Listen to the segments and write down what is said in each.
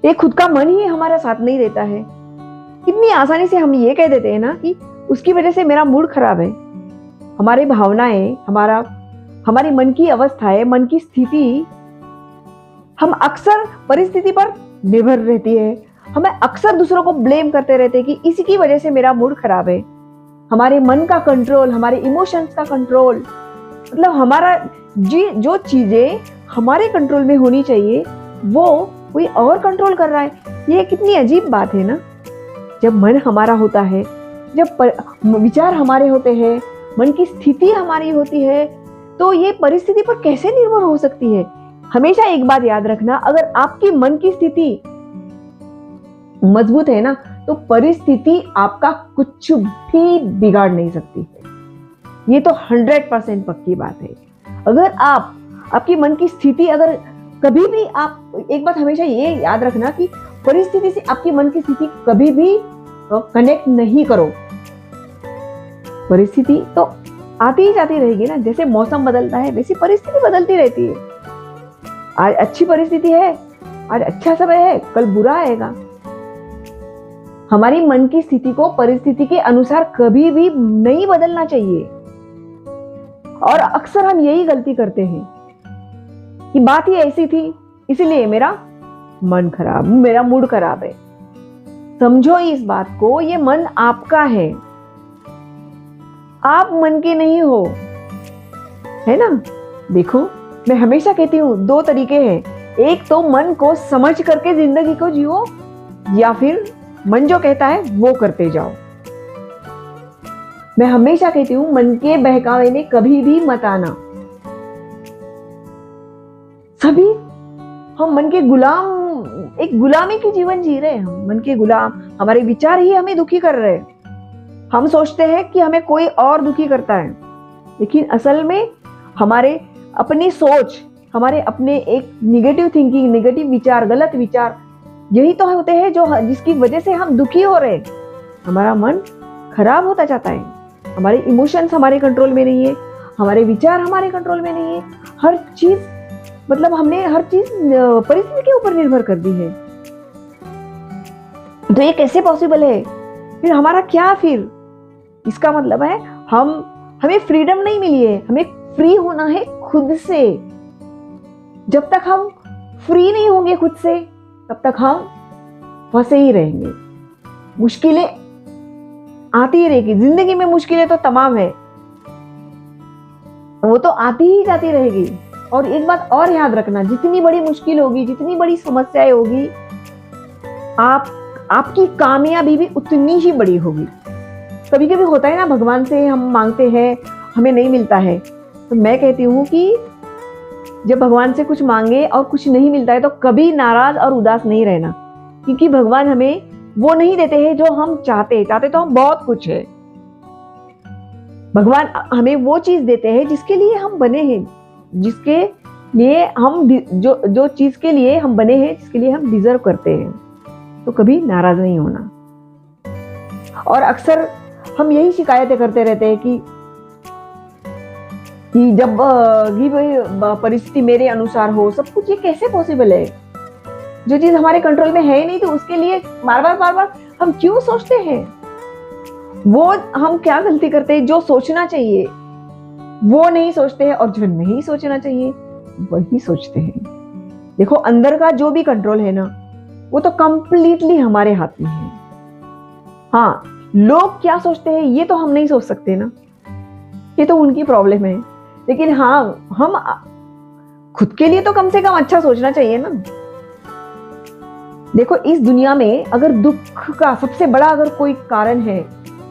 ये खुद का मन ही हमारा साथ नहीं देता है। कितनी आसानी से हम ये कह देते हैं ना कि उसकी वजह से मेरा मूड खराब है। हमारी भावनाएं, हमारी मन की अवस्थाएं, मन की स्थिति हम अक्सर परिस्थिति पर निर्भर रहती है। हमें अक्सर दूसरों को ब्लेम करते रहते हैं कि इसी की वजह से मेरा मूड खराब है। हमारे मन का कंट्रोल, हमारे इमोशंस का कंट्रोल, मतलब हमारा जो चीजें हमारे कंट्रोल में होनी चाहिए वो कोई और कंट्रोल कर रहा है। ये कितनी अजीब बात है ना। जब मन हमारा होता है, जब विचार हमारे होते हैं, मन की स्थिति हमारी होती है, तो ये परिस्थिति पर कैसे निर्भर हो सकती है। हमेशा एक बात याद रखना, अगर आपकी मन की स्थिति मजबूत है ना, तो परिस्थिति आपका कुछ भी बिगाड़ नहीं सकती है। ये तो 100% पक्की बात है। अगर आपकी मन की स्थिति, अगर कभी भी आप एक बात हमेशा ये याद रखना कि परिस्थिति से आपकी मन की स्थिति कभी भी कनेक्ट नहीं करो। परिस्थिति तो आती ही जाती रहेगी ना, जैसे मौसम बदलता है वैसी परिस्थिति बदलती रहती है। आज अच्छी परिस्थिति है, आज अच्छा समय है, कल बुरा आएगा। हमारी मन की स्थिति को परिस्थिति के अनुसार कभी भी नहीं बदलना चाहिए। और अक्सर हम यही गलती करते हैं कि बात ही ऐसी थी इसलिए मेरा मन खराब, मेरा मूड खराब है। समझो इस बात को, ये मन आपका है, आप मन के नहीं हो, है ना। देखो, मैं हमेशा कहती हूँ 2 तरीके हैं। एक तो मन को समझ करके जिंदगी को जियो, या फिर मन जो कहता है वो करते जाओ। मैं हमेशा कहती हूँ मन के बहकावे में कभी भी मत आना। सभी हम मन के गुलाम, एक गुलामी की जीवन जी रहे हैं। हम मन के गुलाम, हमारे विचार ही हमें दुखी कर रहे हैं। हम सोचते हैं कि हमें कोई और दुखी करता है, लेकिन असल में हमारे अपनी सोच, हमारे अपने एक निगेटिव थिंकिंग, निगेटिव विचार, गलत विचार, यही तो होते हैं जो जिसकी वजह से हम दुखी हो रहे हैं। हमारा मन खराब होता जाता है। हमारे इमोशंस हमारे कंट्रोल में नहीं है, हमारे विचार हमारे कंट्रोल में नहीं है। हर चीज, मतलब हमने हर चीज परिस्थिति के ऊपर निर्भर कर दी है। तो ये कैसे पॉसिबल है? फिर हमारा क्या फिर? इसका मतलब है हमें फ्रीडम नहीं मिली है। हमें फ्री होना है खुद से। जब तक हम फ्री नहीं होंगे खुद से, तब तक हम फंसे ही रहेंगे। मुश्किलें आती ही रहेगी। जिंदगी में मुश्किलें तो तमाम है, वो तो आती ही जाती रहेगी। और एक बात और याद रखना, जितनी बड़ी मुश्किल होगी, जितनी बड़ी समस्याएं होगी, आपकी कामयाबी भी उतनी ही बड़ी होगी। कभी कभी होता है ना, भगवान से हम मांगते हैं, हमें नहीं मिलता है, तो मैं कहती हूँ कि जब भगवान से कुछ मांगे और कुछ नहीं मिलता है तो कभी नाराज और उदास नहीं रहना, क्योंकि भगवान हमें वो नहीं देते हैं जो हम चाहते तो हम बहुत कुछ है। भगवान हमें वो चीज देते हैं जिसके लिए हम बने हैं, जिसके लिए हम जो चीज के लिए हम बने हैं, जिसके लिए हम डिजर्व करते हैं। तो कभी नाराज नहीं होना। और अक्सर हम यही शिकायतें करते रहते हैं कि जब परिस्थिति मेरे अनुसार हो सब कुछ, ये कैसे पॉसिबल है? जो चीज हमारे कंट्रोल में है ही नहीं, तो उसके लिए बार बार हम क्यों सोचते हैं? वो हम क्या गलती करते हैं? जो सोचना चाहिए वो नहीं सोचते हैं, और जो नहीं सोचना चाहिए वही सोचते हैं। देखो, अंदर का जो भी कंट्रोल है ना, वो तो कंप्लीटली हमारे हाथ में है। हाँ, लोग क्या सोचते हैं ये तो हम नहीं सोच सकते ना, ये तो उनकी प्रॉब्लम है। लेकिन हाँ, हम खुद के लिए तो कम से कम अच्छा सोचना चाहिए ना। देखो, इस दुनिया में अगर दुख का सबसे बड़ा अगर कोई कारण है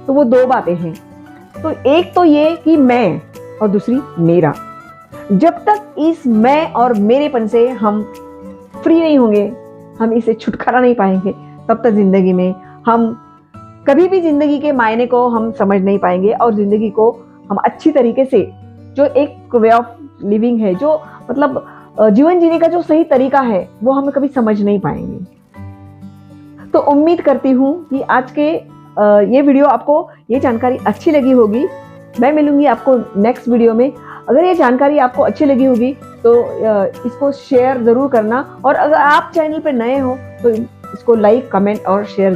तो वो 2 बातें हैं। तो एक तो ये कि मैं, और दूसरी मेरा। जब तक इस मैं और मेरेपन से हम फ्री नहीं होंगे, हम इसे छुटकारा नहीं पाएंगे, तब तक जिंदगी में हम कभी भी जिंदगी के मायने को हम समझ नहीं पाएंगे, और जिंदगी को हम अच्छी तरीके से, जो एक वे ऑफ लिविंग है, जो मतलब जीवन जीने का जो सही तरीका है, वो हम कभी समझ नहीं पाएंगे। तो उम्मीद करती हूँ कि आज के ये वीडियो आपको, ये जानकारी अच्छी लगी होगी। मैं मिलूंगी आपको नेक्स्ट वीडियो में। अगर ये जानकारी आपको अच्छी लगी होगी तो इसको शेयर ज़रूर करना, और अगर आप चैनल पे नए हो तो इसको लाइक, कमेंट और शेयर